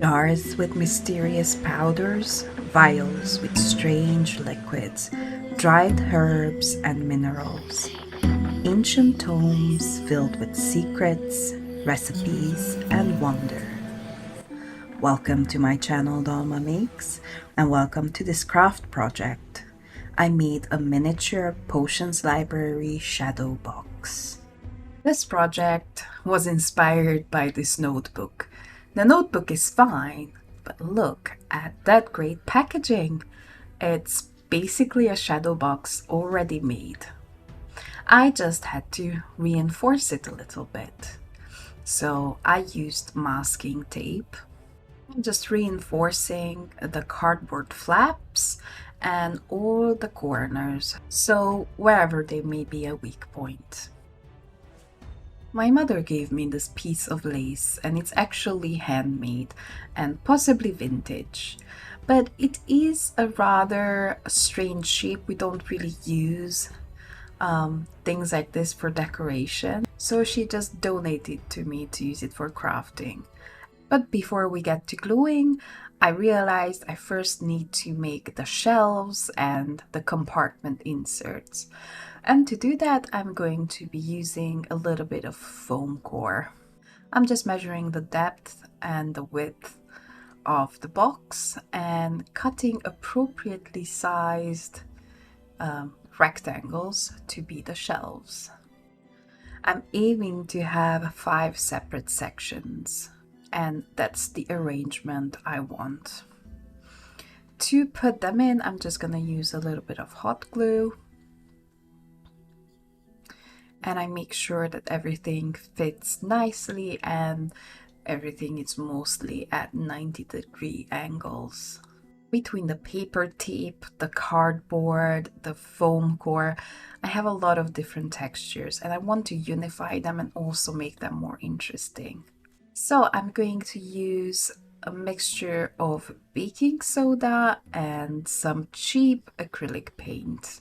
Jars with mysterious powders, vials with strange liquids, dried herbs and minerals, ancient tomes filled with secrets, recipes, and wonder. Welcome to my channel Dalma Makes, and welcome to this craft project. I made a miniature potions library shadow box. This project was inspired by this notebook. The notebook is fine, but look at that great packaging. It's basically a shadow box already made. I just had to reinforce it a little bit. So I used masking tape. I'm just reinforcing the cardboard flaps and all the corners, so wherever there may be a weak point. My mother gave me this piece of lace, and it's actually handmade and possibly vintage, but it is a rather strange shape. We don't really use things like this for decoration, so she just donated to me to use it for crafting. But before we get to gluing, I realized I first need to make the shelves and the compartment inserts. And to do that, I'm going to be using a little bit of foam core. I'm just measuring the depth and the width of the box and cutting appropriately sized rectangles to be the shelves. I'm aiming to have 5 separate sections, and that's the arrangement I want. To put them in, I'm just going to use a little bit of hot glue, and I make sure that everything fits nicely and everything is mostly at 90-degree angles. Between the paper tape, the cardboard, the foam core, I have a lot of different textures, and I want to unify them and also make them more interesting. So I'm going to use a mixture of baking soda and some cheap acrylic paint,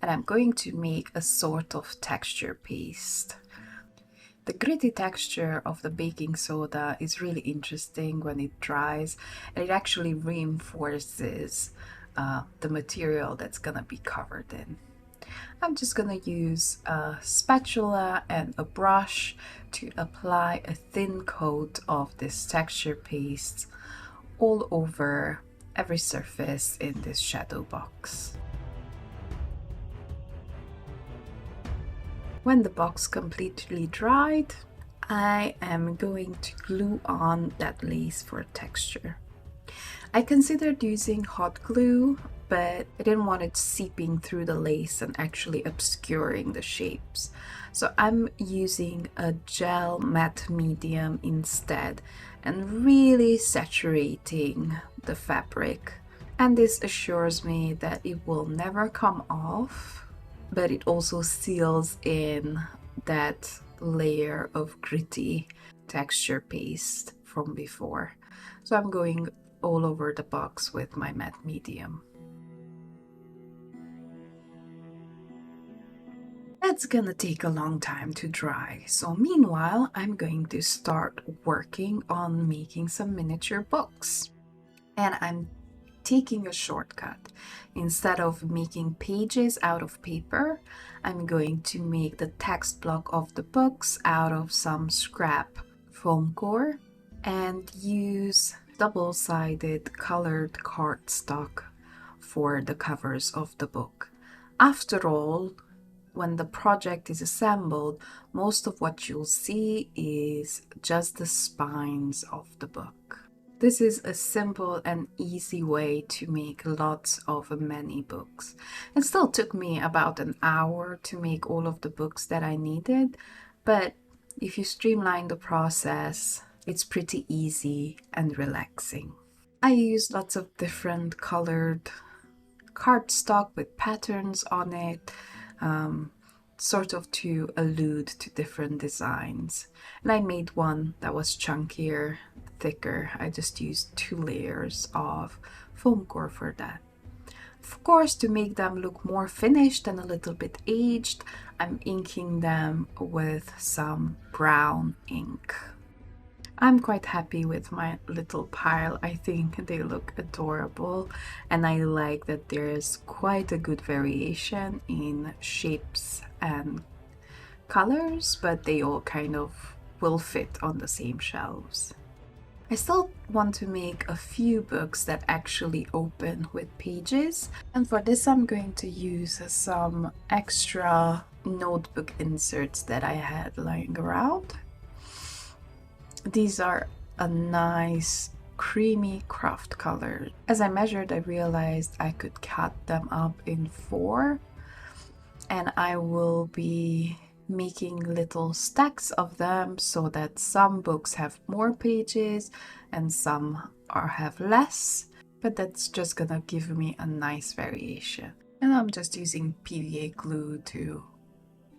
and I'm going to make a sort of texture paste. The gritty texture of the baking soda is really interesting when it dries, and it actually reinforces the material that's gonna be covered in. I'm just gonna use a spatula and a brush to apply a thin coat of this texture paste all over every surface in this shadow box. When the box completely dried, I am going to glue on that lace for texture. I considered using hot glue, but I didn't want it seeping through the lace and actually obscuring the shapes. So I'm using a gel matte medium instead and really saturating the fabric. And this assures me that it will never come off, but it also seals in that layer of gritty texture paste from before. So I'm going all over the box with my matte medium. That's gonna take a long time to dry, so meanwhile I'm going to start working on making some miniature books. And I'm taking a shortcut. Instead of making pages out of paper, I'm going to make the text block of the books out of some scrap foam core and use double-sided colored cardstock for the covers of the book. After all, when the project is assembled, most of what you'll see is just the spines of the book. This is a simple and easy way to make lots of many books. It still took me about an hour to make all of the books that I needed, but if you streamline the process, it's pretty easy and relaxing. I used lots of different colored cardstock with patterns on it, sort of to allude to different designs. And I made one that was chunkier, thicker. I just used 2 layers of foam core for that. Of course, to make them look more finished and a little bit aged, I'm inking them with some brown ink. I'm quite happy with my little pile. I think they look adorable, and I like that there's quite a good variation in shapes and colors, but they all kind of will fit on the same shelves. I still want to make a few books that actually open with pages, and for this I'm going to use some extra notebook inserts that I had lying around. These are a nice creamy craft color. As I measured, I realized I could cut them up in 4, and I will be making little stacks of them so that some books have more pages and some have less, but that's just gonna give me a nice variation. And I'm just using PVA glue to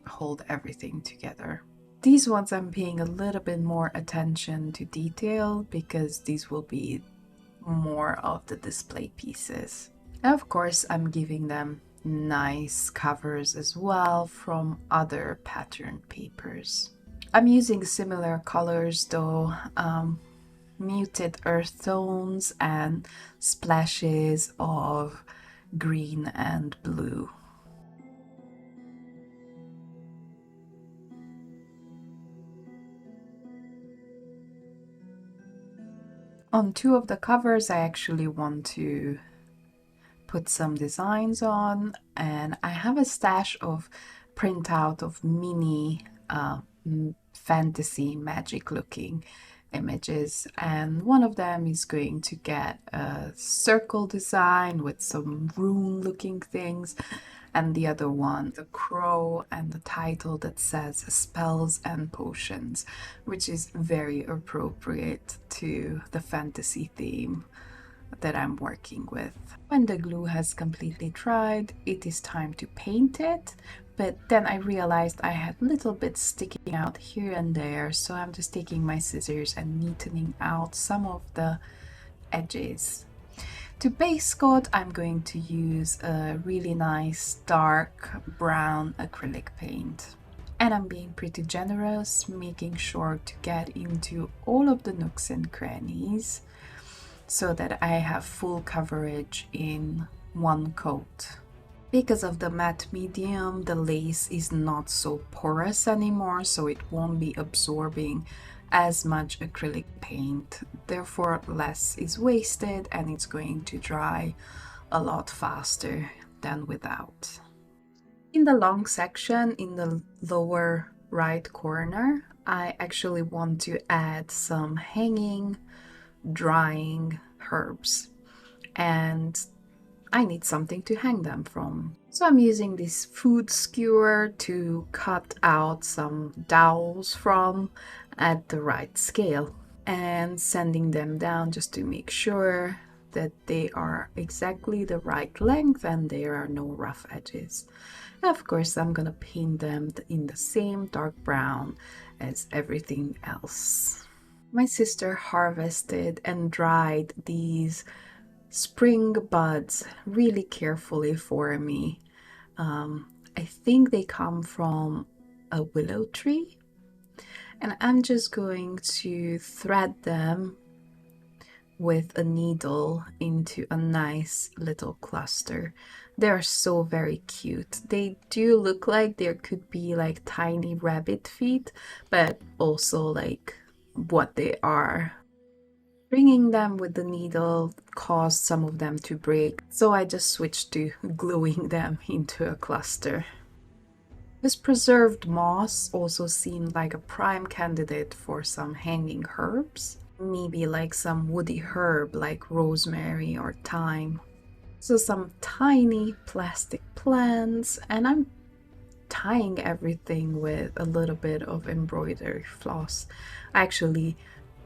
hold everything together. These ones I'm paying a little bit more attention to detail because these will be more of the display pieces. And of course I'm giving them nice covers as well from other pattern papers. I'm using similar colors though, muted earth tones and splashes of green and blue. On 2 of the covers I actually want to put some designs on, and I have a stash of printout of mini fantasy magic looking images, and one of them is going to get a circle design with some rune looking things, and the other one the crow and the title that says spells and potions, which is very appropriate to the fantasy theme that I'm working with. When the glue has completely dried, it is time to paint it, but then I realized I had little bits sticking out here and there, so I'm just taking my scissors and neatening out some of the edges. To base coat, I'm going to use a really nice dark brown acrylic paint. And I'm being pretty generous, making sure to get into all of the nooks and crannies so that I have full coverage in one coat. Because of the matte medium, the lace is not so porous anymore, so it won't be absorbing as much acrylic paint. Therefore, less is wasted and it's going to dry a lot faster than without. In the long section, in the lower right corner, I actually want to add some hanging drying herbs, and I need something to hang them from. So I'm using this food skewer to cut out some dowels from at the right scale and sanding them down just to make sure that they are exactly the right length and there are no rough edges. And of course I'm gonna paint them in the same dark brown as everything else. My sister harvested and dried these spring buds really carefully for me. I think they come from a willow tree, and I'm just going to thread them with a needle into a nice little cluster. They're so very cute. They do look like there could be like tiny rabbit feet, but also like what they are. Stringing them with the needle caused some of them to break, so I just switched to gluing them into a cluster. This preserved moss also seemed like a prime candidate for some hanging herbs, maybe like some woody herb like rosemary or thyme. So some tiny plastic plants, and I'm tying everything with a little bit of embroidery floss. I actually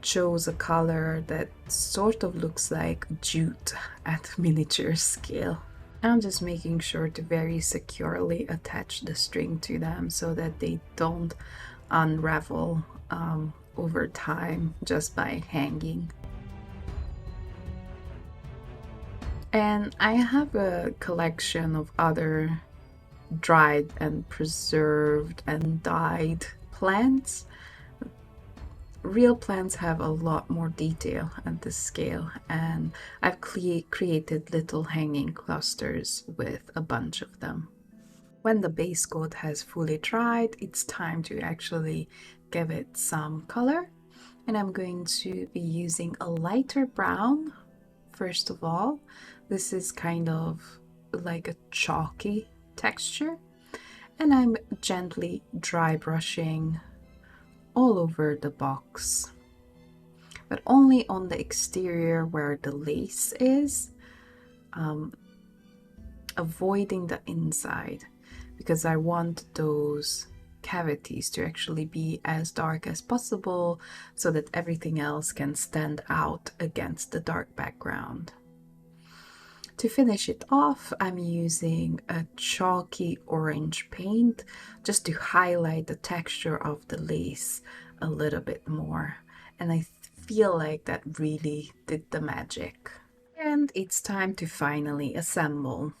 chose a color that sort of looks like jute at miniature scale. I'm just making sure to very securely attach the string to them so that they don't unravel over time just by hanging. And I have a collection of other dried and preserved and dyed plants. real plants have a lot more detail at this scale, and I've created little hanging clusters with a bunch of them. When the base coat has fully dried, it's time to actually give it some color, and I'm going to be using a lighter brown. First of all, this is kind of like a chalky texture, and I'm gently dry brushing all over the box, but only on the exterior where the lace is, avoiding the inside, because I want those cavities to actually be as dark as possible so that everything else can stand out against the dark background. To finish it off, I'm using a chalky orange paint just to highlight the texture of the lace a little bit more, and I feel like that really did the magic. And it's time to finally assemble.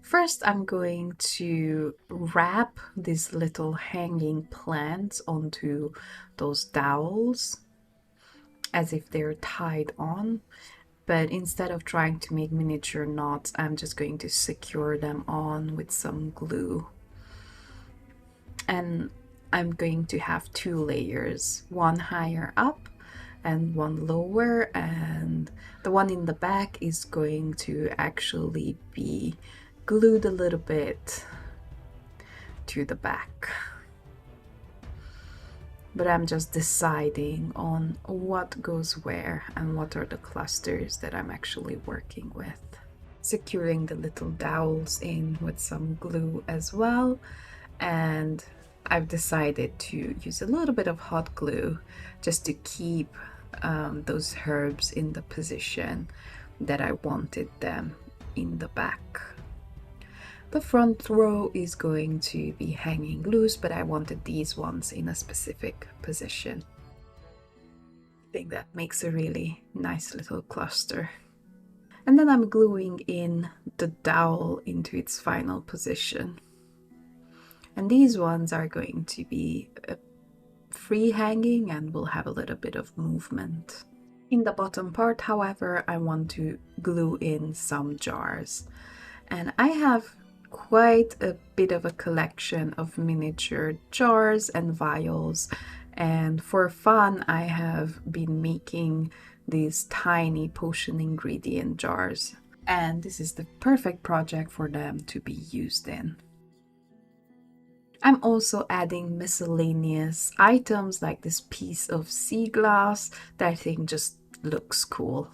First, I'm going to wrap these little hanging plants onto those dowels as if they're tied on. But instead of trying to make miniature knots, I'm just going to secure them on with some glue. And I'm going to have 2 layers, one higher up and one lower, and the one in the back is going to actually be glued a little bit to the back. But I'm just deciding on what goes where and what are the clusters that I'm actually working with. Securing the little dowels in with some glue as well, and I've decided to use a little bit of hot glue just to keep those herbs in the position that I wanted them in the back. The front row is going to be hanging loose, but I wanted these ones in a specific position. I think that makes a really nice little cluster. And then I'm gluing in the dowel into its final position. And these ones are going to be free hanging and will have a little bit of movement. In the bottom part, however, I want to glue in some jars. And I have quite a bit of a collection of miniature jars and vials, and for fun I have been making these tiny potion ingredient jars, and this is the perfect project for them to be used in. I'm also adding miscellaneous items like this piece of sea glass that I think just looks cool.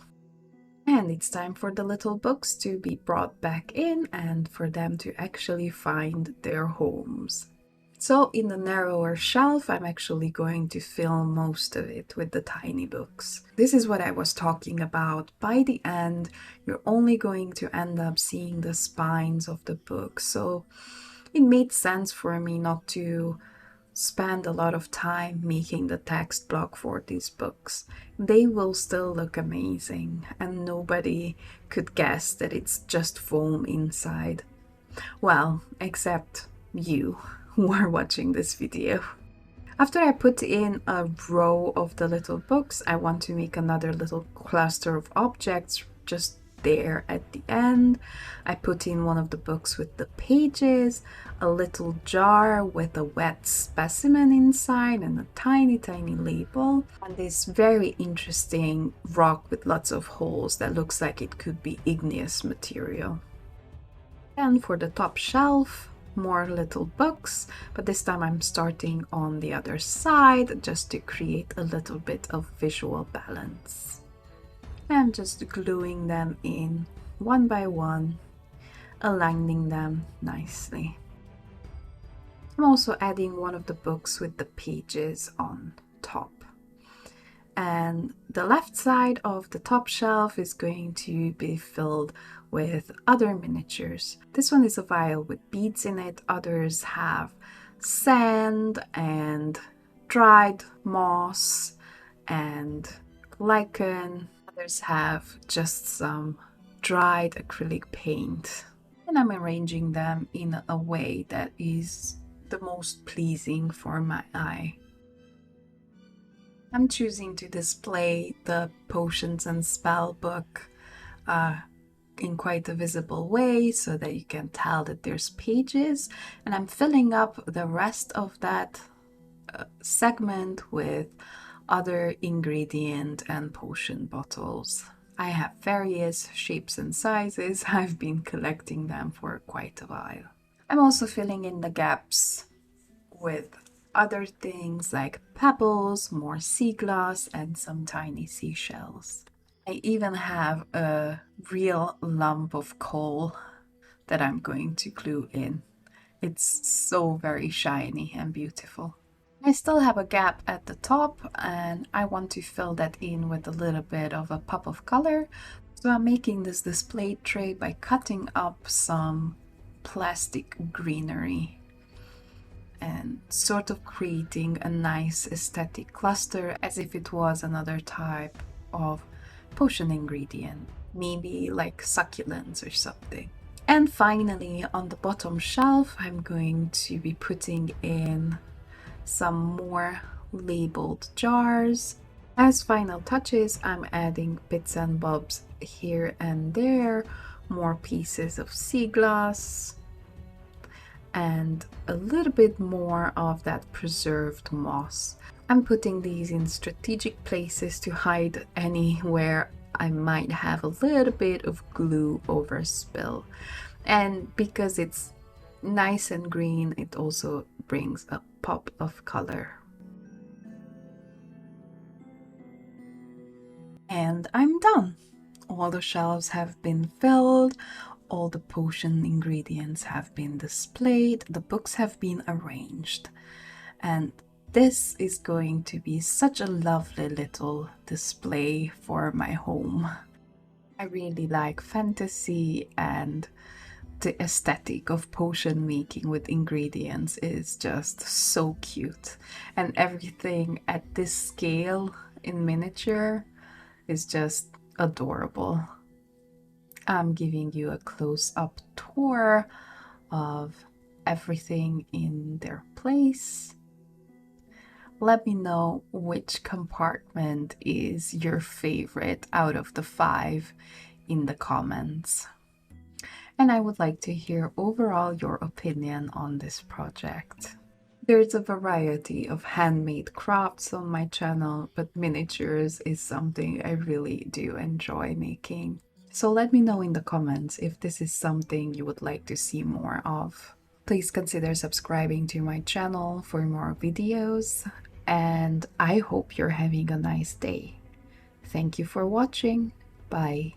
And it's time for the little books to be brought back in and for them to actually find their homes. So in the narrower shelf, I'm actually going to fill most of it with the tiny books. This is what I was talking about. By the end, you're only going to end up seeing the spines of the book. So it made sense for me not to spend a lot of time making the text block for these books. They will still look amazing, and nobody could guess that it's just foam inside. Well, except you who are watching this video. After I put in a row of the little books, I want to make another little cluster of objects just there at the end. I put in one of the books with the pages, a little jar with a wet specimen inside and a tiny label, and this very interesting rock with lots of holes that looks like it could be igneous material. And for the top shelf, more little books, but this time I'm starting on the other side just to create a little bit of visual balance. I'm just gluing them in one by one, aligning them nicely. I'm also adding one of the books with the pages on top. And the left side of the top shelf is going to be filled with other miniatures. This one is a vial with beads in it. Others have sand and dried moss and lichen. Others have just some dried acrylic paint. And I'm arranging them in a way that is the most pleasing for my eye. I'm choosing to display the potions and spell book in quite a visible way so that you can tell that there's pages, and I'm filling up the rest of that segment with other ingredient and potion bottles. I have various shapes and sizes. I've been collecting them for quite a while. I'm also filling in the gaps with other things like pebbles, more sea glass, and some tiny seashells. I even have a real lump of coal that I'm going to glue in. It's so very shiny and beautiful. I still have a gap at the top and I want to fill that in with a little bit of a pop of color. So I'm making this display tray by cutting up some plastic greenery and sort of creating a nice aesthetic cluster as if it was another type of potion ingredient, maybe like succulents or something. And finally, on the bottom shelf, I'm going to be putting in some more labeled jars. As final touches, I'm adding bits and bobs here and there, more pieces of sea glass, and a little bit more of that preserved moss. I'm putting these in strategic places to hide anywhere I might have a little bit of glue overspill. And because it's nice and green, it also brings a pop of color. And I'm done. All the shelves have been filled, all the potion ingredients have been displayed, the books have been arranged. And this is going to be such a lovely little display for my home. I really like fantasy, and the aesthetic of potion making with ingredients is just so cute. And everything at this scale in miniature is just adorable. I'm giving you a close-up tour of everything in their place. Let me know which compartment is your favorite out of the 5 in the comments. And I would like to hear overall your opinion on this project. There's a variety of handmade crafts on my channel, but miniatures is something I really do enjoy making. So let me know in the comments if this is something you would like to see more of. Please consider subscribing to my channel for more videos, and I hope you're having a nice day. Thank you for watching. Bye.